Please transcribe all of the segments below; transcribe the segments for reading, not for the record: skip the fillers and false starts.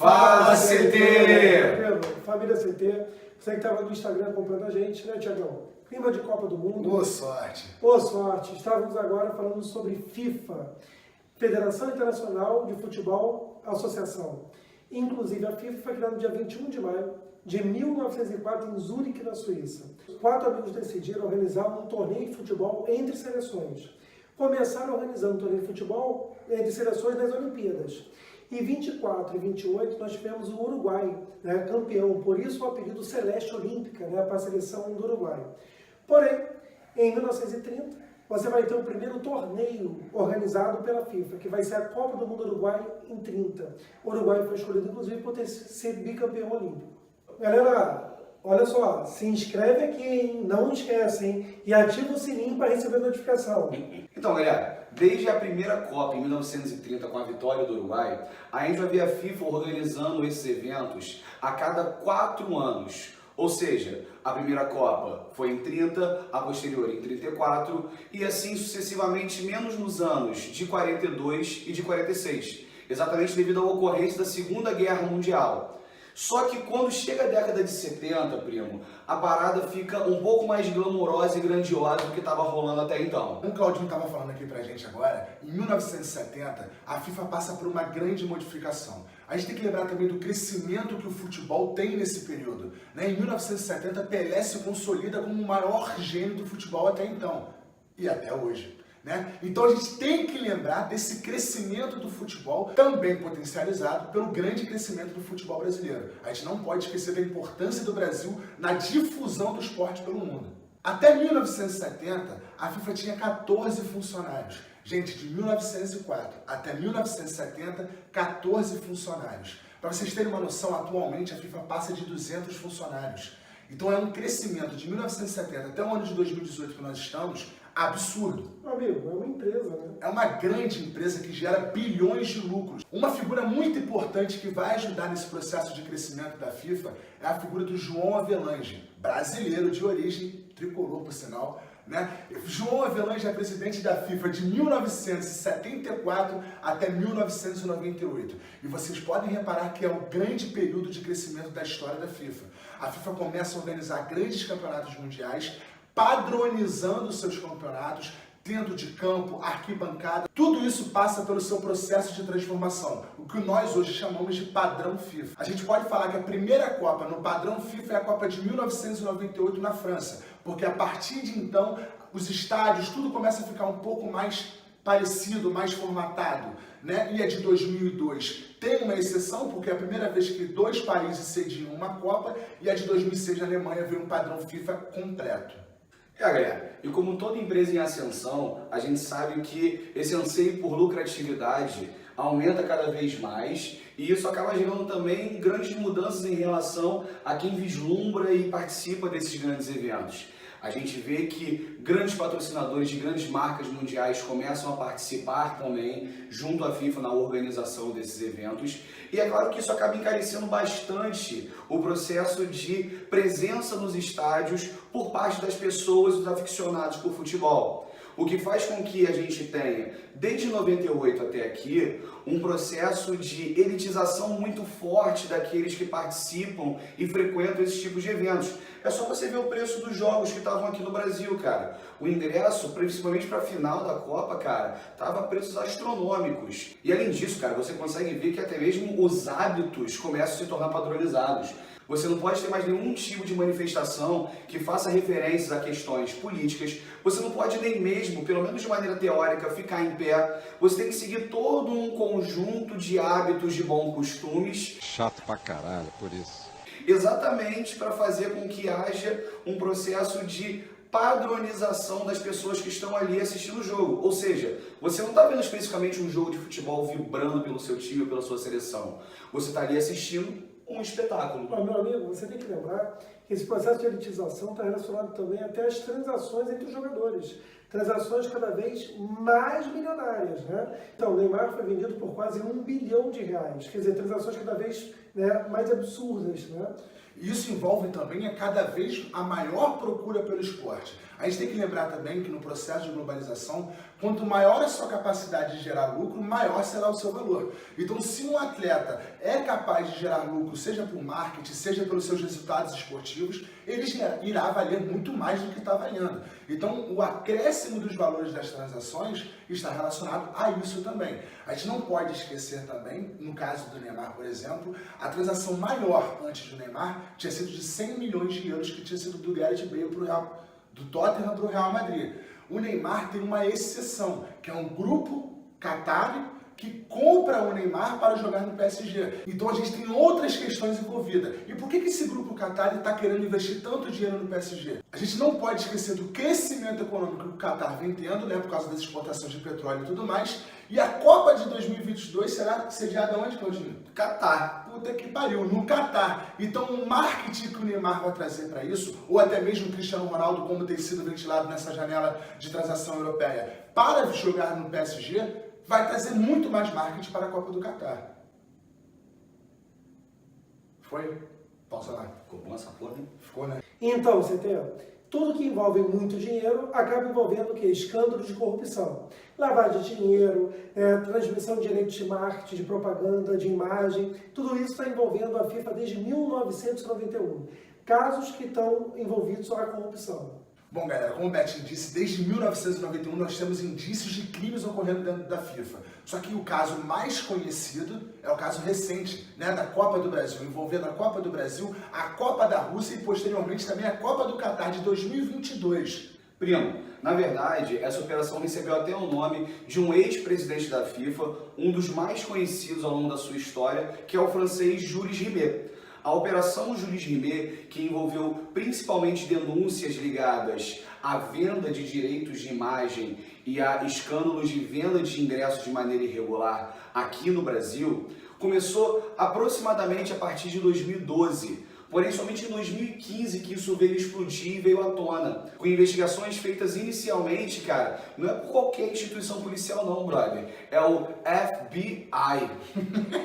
Fala, CT! Família CT, você que estava no Instagram acompanhando a gente, né, Tiagão? Clima de Copa do Mundo. Boa sorte! Boa sorte! Estávamos agora falando sobre FIFA, Federação Internacional de Futebol Associação. Inclusive, a FIFA foi criada no dia 21 de maio de 1904 em Zurique, na Suíça. 4 amigos decidiram organizar um torneio de futebol entre seleções. Começaram organizando um torneio de futebol entre seleções nas Olimpíadas. Em 24 e 28 nós tivemos o Uruguai, né, campeão, por isso o apelido Celeste Olímpica, né, para a seleção do Uruguai. Porém, em 1930, você vai ter o primeiro torneio organizado pela FIFA, que vai ser a Copa do Mundo Uruguai em 30. O Uruguai foi escolhido, inclusive, por ter sido bicampeão olímpico. Galera, olha só, se inscreve aqui, hein? Não esquece, hein? E ativa o sininho para receber a notificação. Então, galera, desde a primeira Copa em 1930, com a vitória do Uruguai, a gente vai ver a FIFA organizando esses eventos a cada 4 anos. Ou seja, a primeira Copa foi em 30, a posterior em 34 e assim sucessivamente, menos nos anos de 42 e de 46, exatamente devido à ocorrência da Segunda Guerra Mundial. Só que quando chega a década de 70, primo, a parada fica um pouco mais glamourosa e grandiosa do que estava rolando até então. Como o Claudinho estava falando aqui pra gente agora, em 1970 a FIFA passa por uma grande modificação. A gente tem que lembrar também do crescimento que o futebol tem nesse período. Em 1970, Pelé se consolida como o maior gênio do futebol até então, e até hoje. Então a gente tem que lembrar desse crescimento do futebol, também potencializado pelo grande crescimento do futebol brasileiro. A gente não pode esquecer da importância do Brasil na difusão do esporte pelo mundo. Até 1970, a FIFA tinha 14 funcionários. Gente, de 1904 até 1970, 14 funcionários. Para vocês terem uma noção, atualmente a FIFA passa de 200 funcionários. Então é um crescimento de 1970 até o ano de 2018 que nós estamos, absurdo. Meu amigo, é uma empresa, né? É uma grande empresa que gera bilhões de lucros. Uma figura muito importante que vai ajudar nesse processo de crescimento da FIFA é a figura do João Avelange, brasileiro de origem tricolor, por sinal. João Avelange é presidente da FIFA de 1974 até 1998. E vocês podem reparar que é um grande período de crescimento da história da FIFA. A FIFA começa a organizar grandes campeonatos mundiais, padronizando seus campeonatos, dentro de campo, arquibancada. Tudo isso passa pelo seu processo de transformação, o que nós hoje chamamos de padrão FIFA. A gente pode falar que a primeira Copa no padrão FIFA é a Copa de 1998 na França, porque a partir de então, os estádios, tudo começa a ficar um pouco mais parecido, mais formatado. E a de 2002 tem uma exceção, porque é a primeira vez que 2 países cediam uma Copa, e a de 2006 na Alemanha veio um padrão FIFA completo. Galera, e como toda empresa em ascensão, a gente sabe que esse anseio por lucratividade aumenta cada vez mais e isso acaba gerando também grandes mudanças em relação a quem vislumbra e participa desses grandes eventos. A gente vê que grandes patrocinadores de grandes marcas mundiais começam a participar também junto à FIFA na organização desses eventos. E é claro que isso acaba encarecendo bastante o processo de presença nos estádios por parte das pessoas, dos aficionados por futebol. O que faz com que a gente tenha, desde 98 até aqui, um processo de elitização muito forte daqueles que participam e frequentam esses tipos de eventos. É só você ver o preço dos jogos que estavam aqui no Brasil, cara. O ingresso, principalmente para a final da Copa, cara, tava a preços astronômicos. E além disso, cara, você consegue ver que até mesmo os hábitos começam a se tornar padronizados. Você não pode ter mais nenhum tipo de manifestação que faça referências a questões políticas. Você não pode nem mesmo, pelo menos de maneira teórica, ficar em pé. Você tem que seguir todo um conjunto de hábitos de bons costumes. Chato pra caralho, por isso. Exatamente para fazer com que haja um processo de padronização das pessoas que estão ali assistindo o jogo. Ou seja, você não está vendo especificamente um jogo de futebol vibrando pelo seu time ou pela sua seleção. Você está ali assistindo um espetáculo. Meu amigo, você tem que lembrar que esse processo de elitização está relacionado também até às transações entre os jogadores. Transações cada vez mais milionárias, Então, o Neymar foi vendido por quase R$1 bilhão. Quer dizer, transações cada vez mais absurdas, Isso envolve também cada vez a maior procura pelo esporte. A gente tem que lembrar também que no processo de globalização, quanto maior a sua capacidade de gerar lucro, maior será o seu valor. Então, se um atleta é capaz de gerar lucro, seja por marketing, seja pelos seus resultados esportivos, ele irá valer muito mais do que está valendo. Então, o acréscimo dos valores das transações está relacionado a isso também. A gente não pode esquecer também, no caso do Neymar, por exemplo, a transação maior antes do Neymar tinha sido de 100 milhões de euros, que tinha sido do Gareth Bale para o Real, do Tottenham para o Real Madrid. O Neymar tem uma exceção, que é um grupo Qatar que compra o Neymar para jogar no PSG. Então a gente tem outras questões envolvidas. E por que esse grupo Qatar está querendo investir tanto dinheiro no PSG? A gente não pode esquecer do crescimento econômico que o Qatar vem tendo, né, por causa das exportações de petróleo e tudo mais. E a Copa de 2022 será sediada onde, Claudinho? Qatar. Puta que pariu, no Qatar. Então o marketing que o Neymar vai trazer para isso, ou até mesmo o Cristiano Ronaldo, como tem sido ventilado nessa janela de transação europeia, para jogar no PSG, vai trazer muito mais marketing para a Copa do Qatar. Foi? Pausa lá. Ficou bom essa porra, hein? Ficou, né? Então, CT, tudo que envolve muito dinheiro acaba envolvendo o quê? Escândalos de corrupção. Lavagem de dinheiro, transmissão de direitos de marketing, de propaganda, de imagem, tudo isso está envolvendo a FIFA desde 1991. Casos que estão envolvidos só a corrupção. Bom, galera, como o Betinho disse, desde 1991 nós temos indícios de crimes ocorrendo dentro da FIFA. Só que o caso mais conhecido é o caso recente, né, da Copa do Brasil, envolvendo a Copa do Brasil, a Copa da Rússia e posteriormente também a Copa do Qatar de 2022. Primo, na verdade, essa operação recebeu até o nome de um ex-presidente da FIFA, um dos mais conhecidos ao longo da sua história, que é o francês Jules Rimet. A Operação Jules Rimet, que envolveu principalmente denúncias ligadas à venda de direitos de imagem e a escândalos de venda de ingressos de maneira irregular aqui no Brasil, começou aproximadamente a partir de 2012. Porém, somente em 2015 que isso veio explodir e veio à tona. Com investigações feitas inicialmente, cara, não é por qualquer instituição policial não, brother. É o FBI.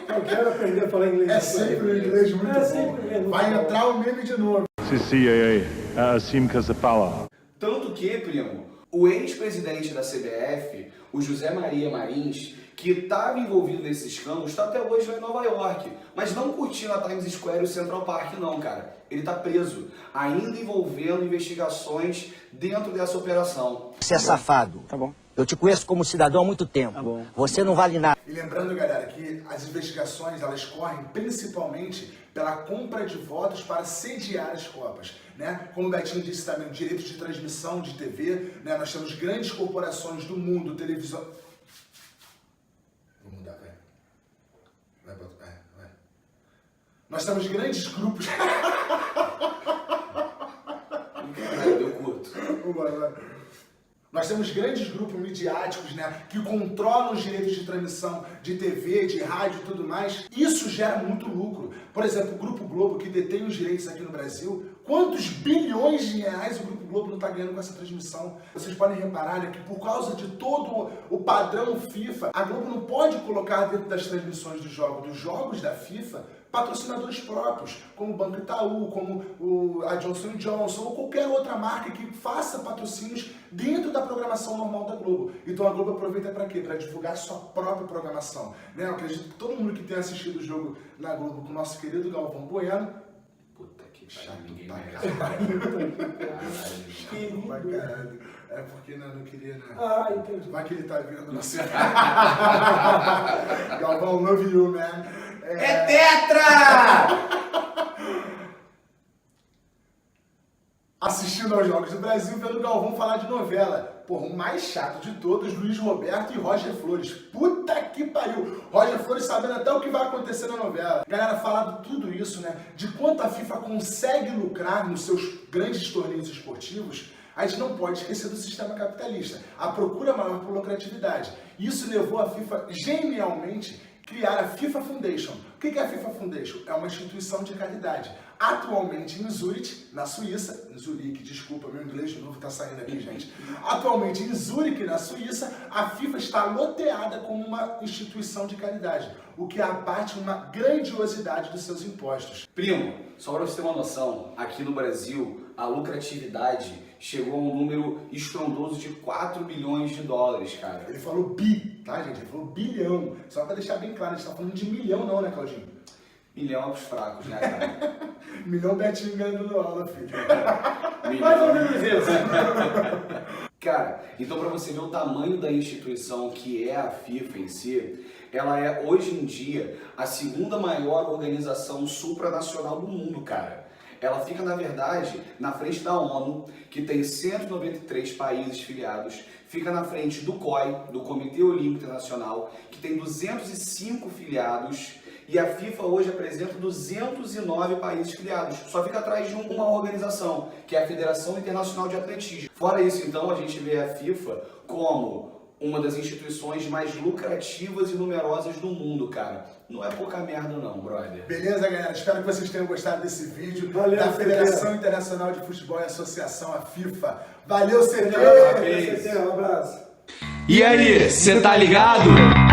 Eu quero aprender a falar inglês. É sempre o inglês muito bom. Sempre Vai entrar o meme de novo. CCAA, Assim Casapala. Tanto que, primo, o ex-presidente da CBF, o José Maria Marins, que estava envolvido nesse escândalo, está até hoje lá em Nova York, mas não curtindo a Times Square e o Central Park não, cara. Ele está preso, ainda envolvendo investigações dentro dessa operação. Você é safado. Tá bom. Eu te conheço como cidadão há muito tempo. Tá bom. Você não vale nada. E lembrando, galera, que as investigações elas correm principalmente pela compra de votos para sediar as Copas, né? Como o Betinho disse também, direitos de transmissão de TV, né? Nós temos grandes corporações do mundo, televisão... Vou mudar, vai. Vai. Nós temos grandes grupos... Deu curto. Vai. Nós temos grandes grupos midiáticos, né, que controlam os direitos de transmissão de TV, de rádio e tudo mais. Isso gera muito lucro. Por exemplo, o Grupo Globo, que detém os direitos aqui no Brasil, quantos bilhões de reais o Grupo Globo não está ganhando com essa transmissão? Vocês podem reparar, né, que por causa de todo o padrão FIFA, a Globo não pode colocar dentro das transmissões dos jogos da FIFA, patrocinadores próprios, como o Banco Itaú, como a Johnson & Johnson, ou qualquer outra marca que faça patrocínios dentro da programação normal da Globo. Então a Globo aproveita para quê? Para divulgar sua própria programação. Né? Eu acredito que todo mundo que tem assistido o jogo na Globo com o nosso querido Galvão Bueno, Puta que chato ninguém pra merece. caralho. É porque não queria, né? Ah, entendi. Vai que ele tá vendo nosso... Galvão, love you, man. É tetra! Assistindo aos Jogos do Brasil, vendo o Galvão falar de novela. Porra, o mais chato de todos, Luiz Roberto e Roger Flores. Puta que pariu! Roger Flores sabendo até o que vai acontecer na novela. Galera, falar de tudo isso, né? De quanto a FIFA consegue lucrar nos seus grandes torneios esportivos, a gente não pode esquecer do sistema capitalista. A procura maior por lucratividade. Isso levou a FIFA genialmente criar a FIFA Foundation. O que é a FIFA Foundation? É uma instituição de caridade. Atualmente em Zurich, na Suíça, em Zurique, desculpa, meu inglês de novo está saindo aqui, gente. Atualmente em Zurique, na Suíça, a FIFA está loteada como uma instituição de caridade. o que abate uma grandiosidade dos seus impostos. Primo, só para você ter uma noção, aqui no Brasil, a lucratividade chegou a um número estrondoso de 4 bilhões de dólares, cara. Ele falou bi, tá, gente? Ele falou bilhão. Só para deixar bem claro, a gente tá falando de milhão não, né, Claudinho? Milhão é pros fracos, né, cara? Milhão Betinho ganhando no aula, filho. Mais ou menos isso. Cara, então para você ver o tamanho da instituição que é a FIFA em si, ela é hoje em dia a segunda maior organização supranacional do mundo, cara. Ela fica, na verdade, na frente da ONU, que tem 193 países filiados, fica na frente do COI, do Comitê Olímpico Internacional, que tem 205 filiados, e a FIFA hoje apresenta 209 países filiados. Só fica atrás de uma organização, que é a Federação Internacional de Atletismo. Fora isso, então, a gente vê a FIFA como uma das instituições mais lucrativas e numerosas do mundo, cara. Não é pouca merda não, brother. Beleza, galera? Espero que vocês tenham gostado desse vídeo. Valeu, da Federação CT. Internacional de Futebol e Associação, a FIFA. Valeu, CT! Um abraço. E aí, cê tá ligado?